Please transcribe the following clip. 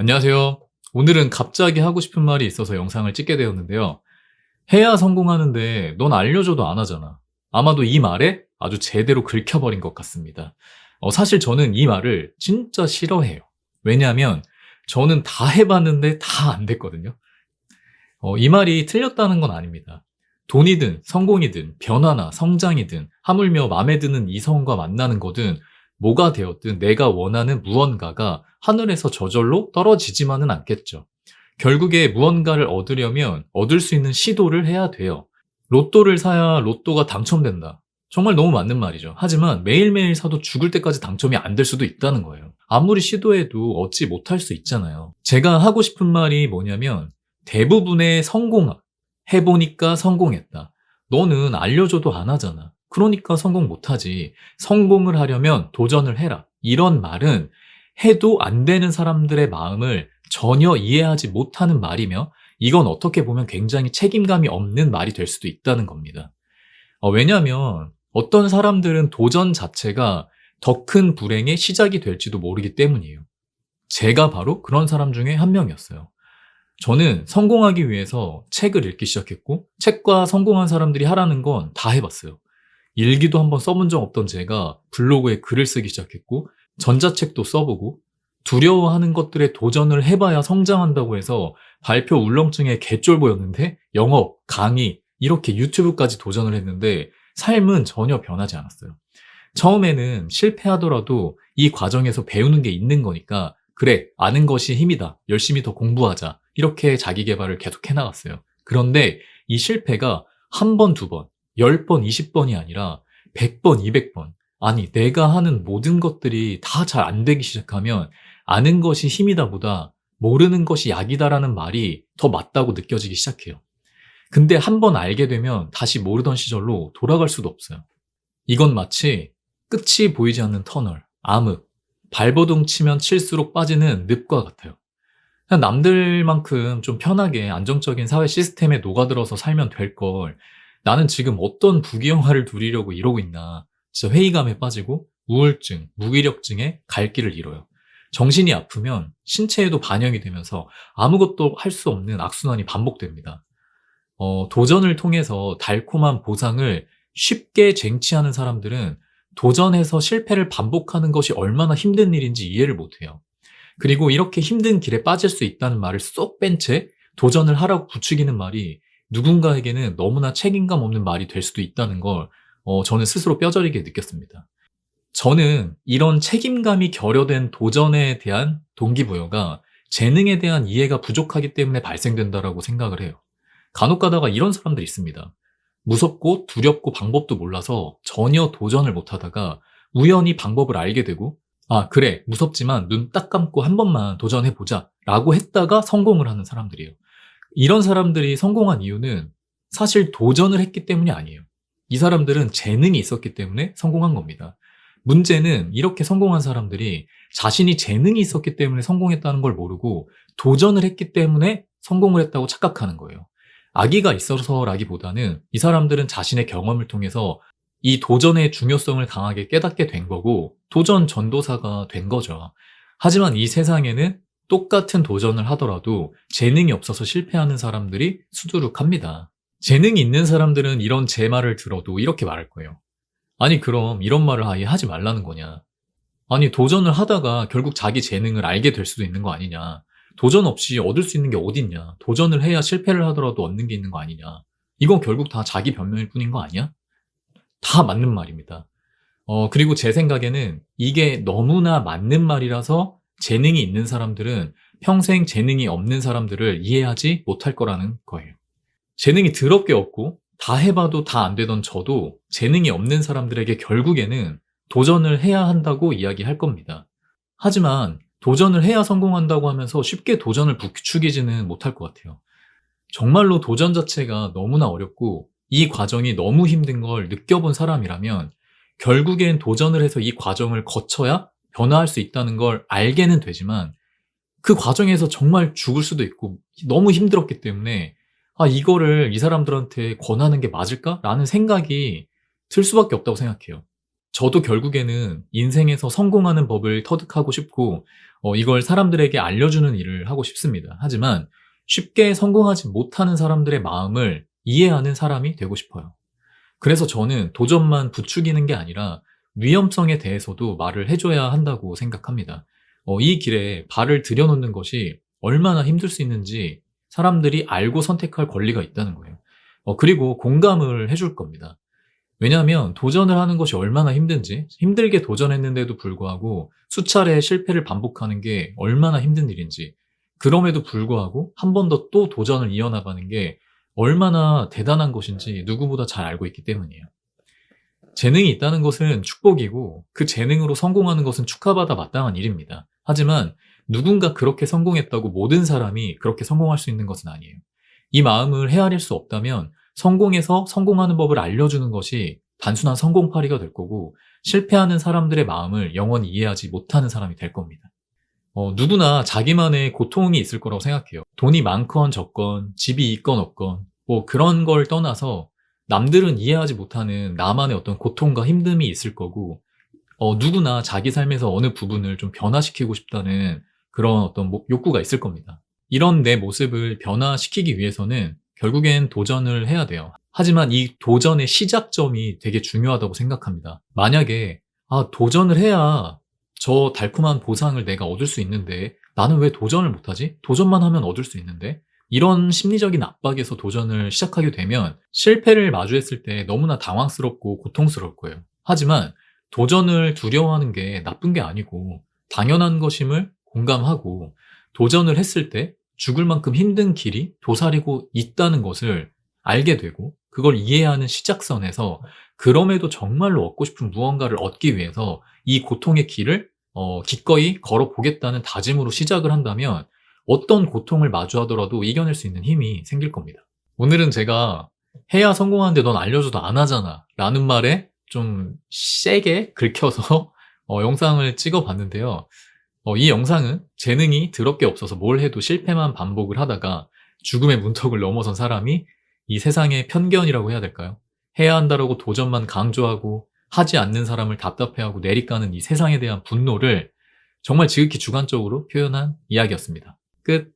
안녕하세요. 오늘은 갑자기 하고 싶은 말이 있어서 영상을 찍게 되었는데요. 해야 성공하는데 넌 알려줘도 안 하잖아. 아마도 이 말에 아주 제대로 긁혀버린 것 같습니다. 사실 저는 이 말을 진짜 싫어해요. 왜냐하면 저는 다 해봤는데 다 안 됐거든요. 이 말이 틀렸다는 건 아닙니다. 돈이든 성공이든 변화나 성장이든 하물며 마음에 드는 이성과 만나는 거든 뭐가 되었든 내가 원하는 무언가가 하늘에서 저절로 떨어지지만은 않겠죠. 결국에 무언가를 얻으려면 얻을 수 있는 시도를 해야 돼요. 로또를 사야 로또가 당첨된다. 정말 너무 맞는 말이죠. 하지만 매일매일 사도 죽을 때까지 당첨이 안 될 수도 있다는 거예요. 아무리 시도해도 얻지 못할 수 있잖아요. 제가 하고 싶은 말이 뭐냐면 대부분의 해보니까 성공했다. 너는 알려줘도 안 하잖아. 그러니까 성공 못하지. 성공을 하려면 도전을 해라. 이런 말은 해도 안 되는 사람들의 마음을 전혀 이해하지 못하는 말이며 이건 어떻게 보면 굉장히 책임감이 없는 말이 될 수도 있다는 겁니다. 왜냐하면 어떤 사람들은 도전 자체가 더 큰 불행의 시작이 될지도 모르기 때문이에요. 제가 바로 그런 사람 중에 한 명이었어요. 저는 성공하기 위해서 책을 읽기 시작했고 책과 성공한 사람들이 하라는 건 다 해봤어요. 일기도 한번 써본 적 없던 제가 블로그에 글을 쓰기 시작했고 전자책도 써보고 두려워하는 것들에 도전을 해봐야 성장한다고 해서 발표 울렁증에 개쫄보였는데 영업, 강의, 이렇게 유튜브까지 도전을 했는데 삶은 전혀 변하지 않았어요. 처음에는 실패하더라도 이 과정에서 배우는 게 있는 거니까 그래, 아는 것이 힘이다. 열심히 더 공부하자. 이렇게 자기 개발을 계속 해나갔어요. 그런데 이 실패가 한 번, 두 번, 10번, 20번이 아니라 100번, 200번. 아니, 내가 하는 모든 것들이 다 잘 안 되기 시작하면 아는 것이 힘이다 보다 모르는 것이 약이다라는 말이 더 맞다고 느껴지기 시작해요. 근데 한 번 알게 되면 다시 모르던 시절로 돌아갈 수도 없어요. 이건 마치 끝이 보이지 않는 터널, 암흑, 발버둥 치면 칠수록 빠지는 늪과 같아요. 그냥 남들만큼 좀 편하게 안정적인 사회 시스템에 녹아들어서 살면 될 걸, 나는 지금 어떤 부귀영화를 누리려고 이러고 있나. 진짜 회의감에 빠지고 우울증, 무기력증에 갈 길을 잃어요. 정신이 아프면 신체에도 반영이 되면서 아무것도 할 수 없는 악순환이 반복됩니다. 도전을 통해서 달콤한 보상을 쉽게 쟁취하는 사람들은 도전해서 실패를 반복하는 것이 얼마나 힘든 일인지 이해를 못해요. 그리고 이렇게 힘든 길에 빠질 수 있다는 말을 쏙 뺀 채 도전을 하라고 부추기는 말이 누군가에게는 너무나 책임감 없는 말이 될 수도 있다는 걸 저는 스스로 뼈저리게 느꼈습니다. 저는 이런 책임감이 결여된 도전에 대한 동기부여가 재능에 대한 이해가 부족하기 때문에 발생된다라고 생각을 해요. 간혹 가다가 이런 사람들이 있습니다. 무섭고 두렵고 방법도 몰라서 전혀 도전을 못 하다가 우연히 방법을 알게 되고 아, 그래, 무섭지만 눈 딱 감고 한 번만 도전해보자 라고 했다가 성공을 하는 사람들이에요. 이런 사람들이 성공한 이유는 사실 도전을 했기 때문이 아니에요. 이 사람들은 재능이 있었기 때문에 성공한 겁니다. 문제는 이렇게 성공한 사람들이 자신이 재능이 있었기 때문에 성공했다는 걸 모르고 도전을 했기 때문에 성공을 했다고 착각하는 거예요. 악의가 있어서라기보다는 이 사람들은 자신의 경험을 통해서 이 도전의 중요성을 강하게 깨닫게 된 거고 도전 전도사가 된 거죠. 하지만 이 세상에는 똑같은 도전을 하더라도 재능이 없어서 실패하는 사람들이 수두룩합니다. 재능이 있는 사람들은 이런 제 말을 들어도 이렇게 말할 거예요. 아니 그럼 이런 말을 아예 하지 말라는 거냐. 아니 도전을 하다가 결국 자기 재능을 알게 될 수도 있는 거 아니냐. 도전 없이 얻을 수 있는 게 어딨냐. 도전을 해야 실패를 하더라도 얻는 게 있는 거 아니냐. 이건 결국 다 자기 변명일 뿐인 거 아니야? 다 맞는 말입니다. 그리고 제 생각에는 이게 너무나 맞는 말이라서 재능이 있는 사람들은 평생 재능이 없는 사람들을 이해하지 못할 거라는 거예요. 재능이 더럽게 없고 다 해봐도 다 안 되던 저도 재능이 없는 사람들에게 결국에는 도전을 해야 한다고 이야기할 겁니다. 하지만 도전을 해야 성공한다고 하면서 쉽게 도전을 부추기지는 못할 것 같아요. 정말로 도전 자체가 너무나 어렵고 이 과정이 너무 힘든 걸 느껴본 사람이라면 결국엔 도전을 해서 이 과정을 거쳐야 변화할 수 있다는 걸 알게는 되지만 그 과정에서 정말 죽을 수도 있고 너무 힘들었기 때문에 아, 이거를 이 사람들한테 권하는 게 맞을까? 라는 생각이 들 수밖에 없다고 생각해요. 저도 결국에는 인생에서 성공하는 법을 터득하고 싶고 이걸 사람들에게 알려주는 일을 하고 싶습니다. 하지만 쉽게 성공하지 못하는 사람들의 마음을 이해하는 사람이 되고 싶어요. 그래서 저는 도전만 부추기는 게 아니라 위험성에 대해서도 말을 해줘야 한다고 생각합니다. 이 길에 발을 들여놓는 것이 얼마나 힘들 수 있는지 사람들이 알고 선택할 권리가 있다는 거예요. 그리고 공감을 해줄 겁니다. 왜냐하면 도전을 하는 것이 얼마나 힘든지, 힘들게 도전했는데도 불구하고 수차례 실패를 반복하는 게 얼마나 힘든 일인지, 그럼에도 불구하고 한 번 더 또 도전을 이어나가는 게 얼마나 대단한 것인지 누구보다 잘 알고 있기 때문이에요. 재능이 있다는 것은 축복이고 그 재능으로 성공하는 것은 축하받아 마땅한 일입니다. 하지만 누군가 그렇게 성공했다고 모든 사람이 그렇게 성공할 수 있는 것은 아니에요. 이 마음을 헤아릴 수 없다면 성공해서 성공하는 법을 알려주는 것이 단순한 성공파리가 될 거고, 실패하는 사람들의 마음을 영원히 이해하지 못하는 사람이 될 겁니다. 누구나 자기만의 고통이 있을 거라고 생각해요. 돈이 많건 적건, 집이 있건 없건, 뭐 그런 걸 떠나서 남들은 이해하지 못하는 나만의 어떤 고통과 힘듦이 있을 거고, 누구나 자기 삶에서 어느 부분을 좀 변화시키고 싶다는 그런 어떤 욕구가 있을 겁니다. 이런 내 모습을 변화시키기 위해서는 결국엔 도전을 해야 돼요. 하지만 이 도전의 시작점이 되게 중요하다고 생각합니다. 만약에 도전을 해야 저 달콤한 보상을 내가 얻을 수 있는데 나는 왜 도전을 못하지? 도전만 하면 얻을 수 있는데? 이런 심리적인 압박에서 도전을 시작하게 되면 실패를 마주했을 때 너무나 당황스럽고 고통스러울 거예요. 하지만 도전을 두려워하는 게 나쁜 게 아니고 당연한 것임을 공감하고, 도전을 했을 때 죽을 만큼 힘든 길이 도사리고 있다는 것을 알게 되고 그걸 이해하는 시작선에서 그럼에도 정말로 얻고 싶은 무언가를 얻기 위해서 이 고통의 길을 기꺼이 걸어보겠다는 다짐으로 시작을 한다면 어떤 고통을 마주하더라도 이겨낼 수 있는 힘이 생길 겁니다. 오늘은 제가 해야 성공하는데 넌 알려줘도 안 하잖아 라는 말에 좀 세게 긁혀서 영상을 찍어봤는데요. 이 영상은 재능이 더럽게 없어서 뭘 해도 실패만 반복을 하다가 죽음의 문턱을 넘어선 사람이 이 세상의 편견이라고 해야 될까요? 해야 한다라고 도전만 강조하고 하지 않는 사람을 답답해하고 내리까는 이 세상에 대한 분노를 정말 지극히 주관적으로 표현한 이야기였습니다. 끝.